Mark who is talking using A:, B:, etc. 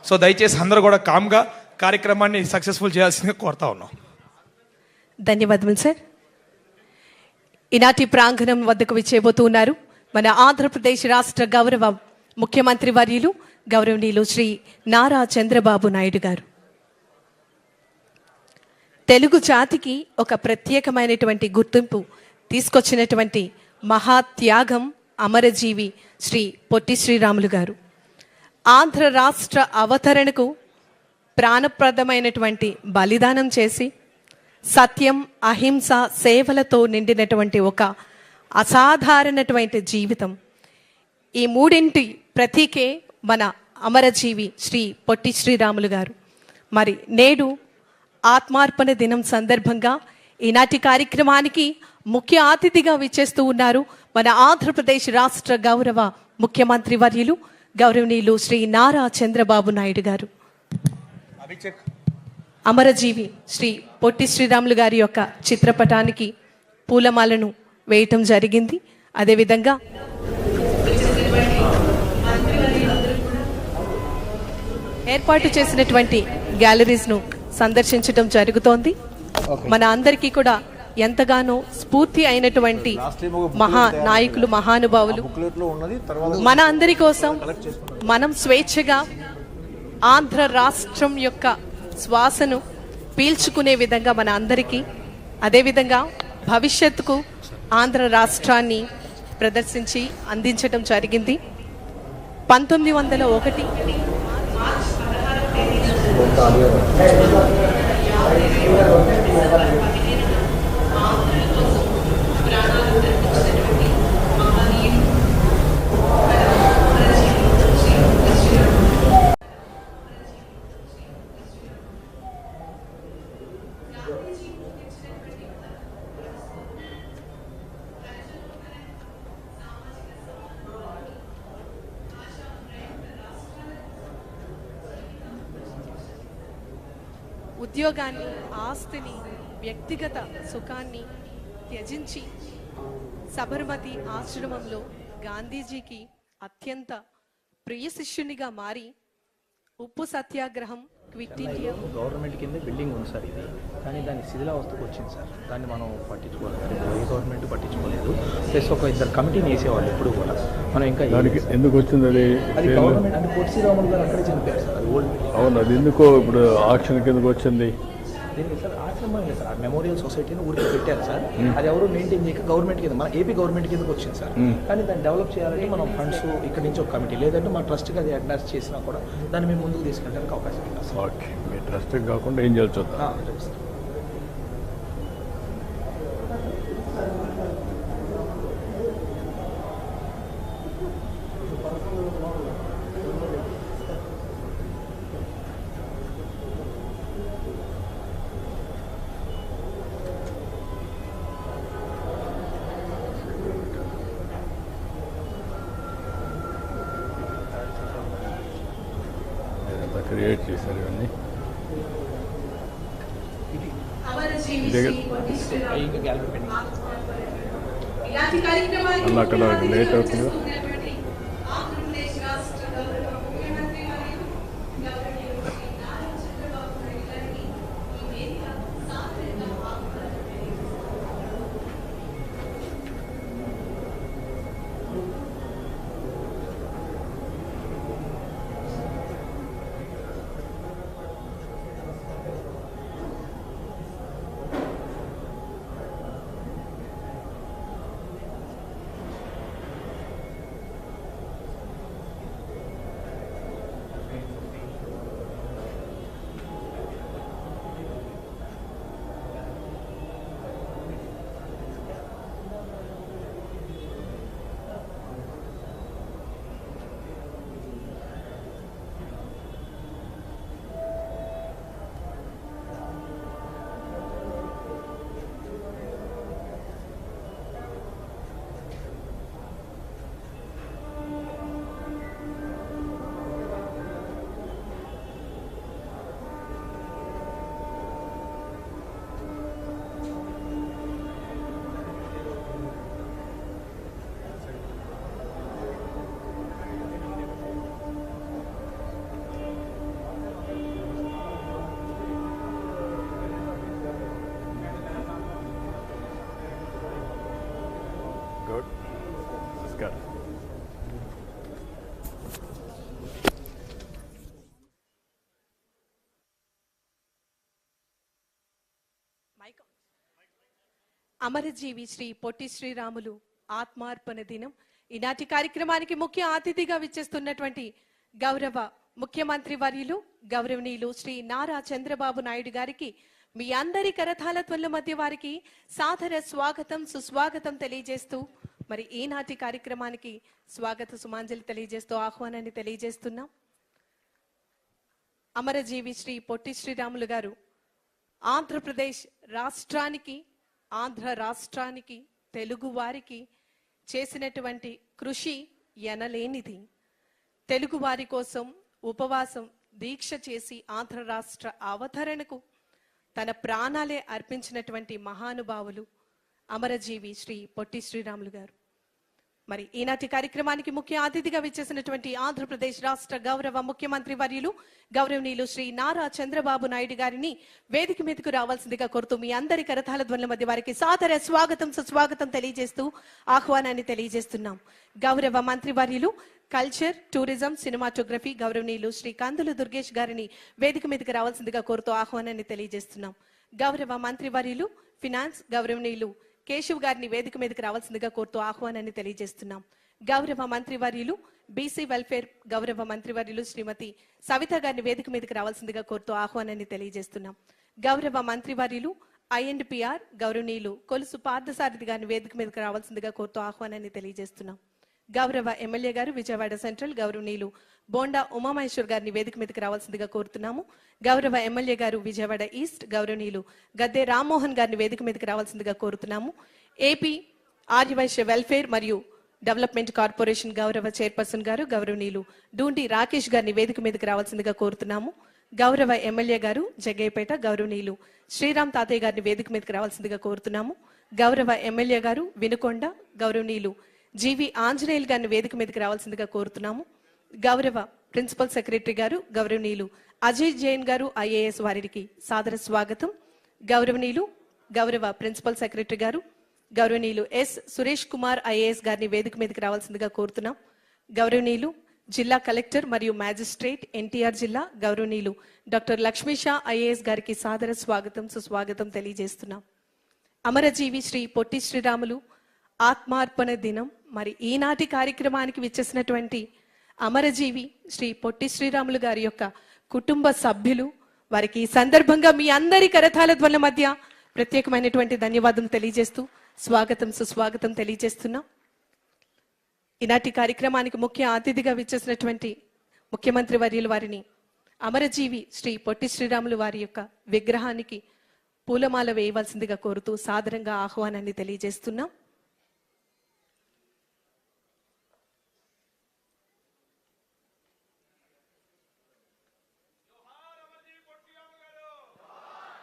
A: So దయచేసి అందరూ కూడా కామ్గా కార్యక్రమాన్ని సక్సెస్ఫుల్ చేయాల్సిందిగా కోరుతా ఉన్నాం.
B: ధన్యవాదములు సార్. ఈనాటి ప్రాంగణం వద్దకు విచ్చేయబోతున్నారు మన ఆంధ్రప్రదేశ్ రాష్ట్ర గౌరవ ముఖ్యమంత్రి వర్యులు గౌరవనీయులు శ్రీ నారా చంద్రబాబు నాయుడు గారు. తెలుగు జాతికి ఒక ప్రత్యేకమైనటువంటి గుర్తింపు తీసుకొచ్చినటువంటి మహాత్యాగం అమరజీవి శ్రీ పొట్టి శ్రీరాములు గారు. ఆంధ్ర రాష్ట్ర అవతరణకు ప్రాణప్రదమైనటువంటి బలిదానం చేసి సత్యం అహింస సేవలతో నిండినటువంటి ఒక అసాధారణటువంటి జీవితం. ఈ మూడింటి ప్రతీకే మన అమరజీవి శ్రీ పొట్టి శ్రీరాములు గారు. మరి నేడు ఆత్మార్పణ దినం సందర్భంగా ఈనాటి కార్యక్రమానికి ముఖ్య అతిథిగా విచ్చేస్తూ ఉన్నారు మన ఆంధ్రప్రదేశ్ రాష్ట్ర గౌరవ ముఖ్యమంత్రి వర్యులు గౌరవనీయులు శ్రీ నారా చంద్రబాబు నాయుడు గారు. అమరజీవి శ్రీ పొట్టి శ్రీరాములు గారి యొక్క చిత్రపటానికి పూలమాలను వేయటం జరిగింది. అదేవిధంగా ఏర్పాటు చేసినటువంటి గ్యాలరీస్ను సందర్శించడం జరుగుతోంది. మన అందరికీ కూడా ఎంతగానో స్ఫూర్తి అయినటువంటి మహా నాయకులు మహానుభావులు మన అందరి కోసం మనం స్వేచ్ఛగా ఆంధ్ర రాష్ట్రం యొక్క శ్వాసను పీల్చుకునే విధంగా మన అందరికీ, అదేవిధంగా భవిష్యత్తుకు ఆంధ్ర రాష్ట్రాన్ని ప్రదర్శించి అందించడం జరిగింది. 1901 ఉద్యోగాన్ని, ఆస్తిని, వ్యక్తిగత సుఖాన్ని త్యజించి సబర్మతి ఆశ్రమంలో గాంధీజీకి అత్యంత ప్రియ శిష్యునిగా మారి ఉప్పు సత్యాగ్రహం, క్విట్ ఇండియా
C: గవర్నమెంట్ కింద బిల్డింగ్ ఉంది సార్ ఇది, కానీ దాని శిథిలావస్థకు వచ్చింది సార్. దాన్ని మనం పట్టించుకోలేదు, ఏ గవర్నమెంట్ పట్టించుకోలేదు. ప్లస్ ఒక ఇద్దరు కమిటీని వేసేవాళ్ళు ఇప్పుడు కూడా. మనం ఇంకా
D: దానికి ఎందుకు వచ్చింది
C: అది గవర్నమెంట్ అంటే పొట్టి శ్రీరాములు గారు అక్కడే చనిపోయారు సార్. అది ఓల్డ్.
D: అవును, అది ఎందుకో ఇప్పుడు ఆక్షన్ కిందకు వచ్చింది.
C: దీనికి సార్ ఆశ్రమం లేదు సార్, మెమోరియల్ సొసైటీని ఊరికి పెట్టారు సార్. అది ఎవరు మెయింటైన్ చేయక గవర్నమెంట్ కింద, మన ఏపీ గవర్నమెంట్ కిందకి వచ్చింది సార్. కానీ దాన్ని డెవలప్ చేయాలంటే మనం ఫండ్స్ ఇక్కడ నుంచి ఒక కమిటీ, లేదంటే మా ట్రస్ట్కి అది అడ్వాన్స్ చేసినా కూడా దాన్ని మేము ముందుకు తీసుకెళ్ళడానికి అవకాశం ఉంది సార్.
D: ఓకే, మీ ట్రస్ట్ కాకుండా ఏం చేయాలి చూద్దాం.
C: సార్
D: క్రియేట్ చేశారు ఇవన్నీ. అలా అక్కడ లేట్ అవుతుంది.
B: అమరజీవి శ్రీ పొట్టి శ్రీరాములు ఆత్మార్పణ దినం. ఈనాటి కార్యక్రమానికి ముఖ్య అతిథిగా విచ్చేస్తున్నటువంటి గౌరవ ముఖ్యమంత్రి వర్యులు గౌరవనీయులు శ్రీ నారా చంద్రబాబు నాయుడు గారికి మీ అందరి కరతాళ ధ్వనుల మధ్య వారికి సాదర స్వాగతం సుస్వాగతం తెలియజేస్తూ మరి ఈనాటి కార్యక్రమానికి స్వాగత సుమాంజలి తెలియజేస్తూ ఆహ్వానాన్ని తెలియజేస్తున్నాం. అమరజీవి శ్రీ పొట్టి శ్రీరాములు గారు ఆంధ్రప్రదేశ్ రాష్ట్రానికి, ఆంధ్ర రాష్ట్రానికి, తెలుగు వారికి చేసినటువంటి కృషి ఎనలేనిది. తెలుగు వారి కోసం ఉపవాసం దీక్ష చేసి ఆంధ్ర రాష్ట్ర అవతరణకు తన ప్రాణాలే అర్పించినటువంటి మహానుభావులు అమరజీవి శ్రీ పొట్టి శ్రీరాములు గారు. మరి ఈనాటి కార్యక్రమానికి ముఖ్య అతిథిగా విచ్చేసినటువంటి ఆంధ్రప్రదేశ్ రాష్ట్ర గౌరవ ముఖ్యమంత్రి వర్యులు గౌరవనీయులు శ్రీ నారా చంద్రబాబు నాయుడు గారిని వేదిక మీదకు రావాల్సిందిగా కోరుతూ మీ అందరి కరతాళ ధ్వనుల మధ్య వారికి సాదర స్వాగతం సుస్వాగతం తెలియజేస్తూ ఆహ్వానాన్ని తెలియజేస్తున్నాం. గౌరవ మంత్రి వర్యులు కల్చర్, టూరిజం, సినిమాటోగ్రఫీ గౌరవనీయులు శ్రీ కందుల దుర్గేష్ గారిని వేదిక మీదకి రావాల్సిందిగా కోరుతూ ఆహ్వానాన్ని తెలియజేస్తున్నాం. గౌరవ మంత్రి వర్యులు ఫినాన్స్ గౌరవనీయులు కేశవ్ గారిని వేదిక మీదకి రావాల్సిందిగా కోరుతూ ఆహ్వానాన్ని తెలియజేస్తున్నాం. గౌరవ మంత్రి వర్యులు బీసీ వెల్ఫేర్ గౌరవ మంత్రి వర్యులు శ్రీమతి సవిత గారిని వేదిక మీదకి రావాల్సిందిగా కోరుతూ ఆహ్వానాన్ని తెలియజేస్తున్నాం. గౌరవ మంత్రి వర్యులు INDPR గౌరవనీయులు కొలుసు పార్థసారథి గారిని వేదిక మీదకి రావాల్సిందిగా కోరుతూ ఆహ్వానాన్ని తెలియజేస్తున్నాం. గౌరవ ఎమ్మెల్యే గారు విజయవాడ సెంట్రల్ గౌరవనీయులు బోండా ఉమామహేశ్వర్ గారిని వేదిక మీదకి రావాల్సిందిగా కోరుతున్నాము. గౌరవ ఎమ్మెల్యే గారు విజయవాడ ఈస్ట్ గౌరవనీయులు గద్దె రామ్మోహన్ గారిని వేదిక మీదకి రావాల్సిందిగా కోరుతున్నాము. ఏపీ ఆర్యవైశ్య వెల్ఫేర్ మరియు డెవలప్మెంట్ కార్పొరేషన్ గౌరవ చైర్పర్సన్ గారు గౌరవనీయులు డూండి రాకేష్ గారిని వేదిక మీదకి రావాల్సిందిగా కోరుతున్నాము. గౌరవ ఎమ్మెల్యే గారు జగ్గయ్యపేట గౌరవనీయులు శ్రీరామ్ తాతయ్య గారిని వేదిక మీదకి రావాల్సిందిగా కోరుతున్నాము. గౌరవ ఎమ్మెల్యే గారు వినుకొండ గౌరవనీయులు జీవి ఆంజనేయులు గారిని వేదిక మీదకి రావాల్సిందిగా కోరుతున్నాము. గౌరవ ప్రిన్సిపల్ సెక్రటరీ గారు గౌరవనీయులు అజయ్ జైన్ గారు IAS వారికి సాదర స్వాగతం. గౌరవనీయులు గౌరవ ప్రిన్సిపల్ సెక్రటరీ గారు గౌరవనీయులు S సురేష్ కుమార్ IAS గారిని వేదిక మీదకి రావాల్సిందిగా కోరుతున్నాం. గౌరవనీయులు జిల్లా కలెక్టర్ మరియు మ్యాజిస్ట్రేట్ NTR జిల్లా గౌరవనీయులు డాక్టర్ లక్ష్మీషా IAS గారికి సాదర స్వాగతం సుస్వాగతం తెలియజేస్తున్నాం. అమరజీవి శ్రీ పొట్టి శ్రీరాములు ఆత్మార్పణ దినం. మరి ఈనాటి కార్యక్రమానికి విచ్చేసినటువంటి అమరజీవి శ్రీ పొట్టి శ్రీరాములు గారి యొక్క కుటుంబ సభ్యులు వారికి ఈ సందర్భంగా మీ అందరి కరతాళ ధ్వనుల మధ్య ప్రత్యేకమైనటువంటి ధన్యవాదం తెలియజేస్తూ స్వాగతం సుస్వాగతం తెలియజేస్తున్నాం. ఈనాటి కార్యక్రమానికి ముఖ్య అతిథిగా విచ్చేసినటువంటి ముఖ్యమంత్రి వర్యులు వారిని అమరజీవి శ్రీ పొట్టి శ్రీరాములు వారి యొక్క విగ్రహానికి పూలమాల వేయవలసిందిగా కోరుతూ సాదరంగా ఆహ్వానాన్ని తెలియజేస్తున్నాం.